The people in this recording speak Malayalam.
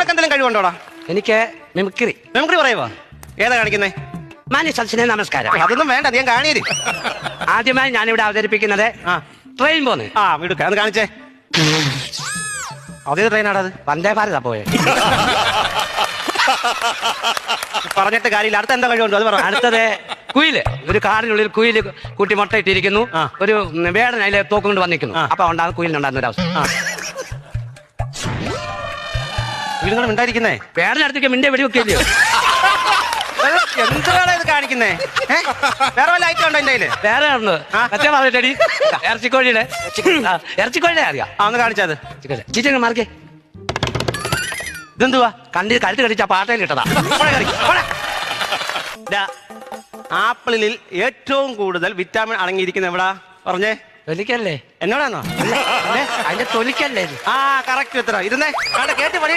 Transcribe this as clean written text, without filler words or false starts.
നിനക്ക് എന്തെങ്കിലും കഴിവുണ്ടോടാ? എനിക്ക് മിമിക്രി. മെമ്മറി പറയുവോ? ഏതാ കാണിക്കുന്നേ? മാന്യ സദസ്സിനെ നമസ്കാരം. അതൊന്നും വേണ്ട, ഞാൻ കാണിയത്. ആദ്യമായി ഞാനിവിടെ അവതരിപ്പിക്കുന്നത് ട്രെയിൻ പോന്ന്. വീട് അത് കാണിച്ചേ. അതേത് ട്രെയിനാടാ അത്? വന്ദേ ഭാരതാ പോയെ. പറഞ്ഞിട്ട് കാര്യമില്ല. അടുത്ത എന്താ കഴിവുണ്ടോ അത് പറ. അടുത്തത് കുയില്. ഒരു കാടിനുള്ളിൽ കുയില് കൂട്ടി മുട്ടയിട്ടിരിക്കുന്നു. ഒരു വേടൻ അതിലെ തോക്കും കൊണ്ട് വന്നിരിക്കുന്നു. അപ്പൊ ഉണ്ടാകുന്ന കുയിലിനുണ്ടാകുന്ന ഒരു അവസ്ഥ. വീടുകൾ ഉണ്ടായിരിക്കുന്നേ വേടനടുത്തേക്ക് മിണ്ടേ വെടിവെക്കില്ലയോ? എന്താണ് ഇത് കാണിക്കുന്നേ? വേറെ വല്ല ഐറ്റം ഉണ്ടോ എന്റെ കയ്യില്? വേറെ ഉണ്ട്. മറ്റേ പറഞ്ഞിട്ടടി ഇറച്ചിക്കോഴിയുടെ ഇറച്ചിക്കോഴിയുടെ അറിയാം. ഒന്ന് കാണിച്ചത് ചിറ്റങ്ങ് മാർക്കേ. ഇതെന്തുവാ? കണ്ടി കഴുത്ത് കടിച്ച പാട്ടയിൽ ഇട്ടതാ. ആപ്പിളിൽ ഏറ്റവും കൂടുതൽ വിറ്റാമിൻ അടങ്ങിയിരിക്കുന്ന എവിടാ പറഞ്ഞേ? തൊലിക്കല്ലേ? എന്നോടാണോ? അതിന്റെ തൊലിക്കല്ലേ? കറക്റ്റ് എത്ര ഇരുന്നേ കേട്ട്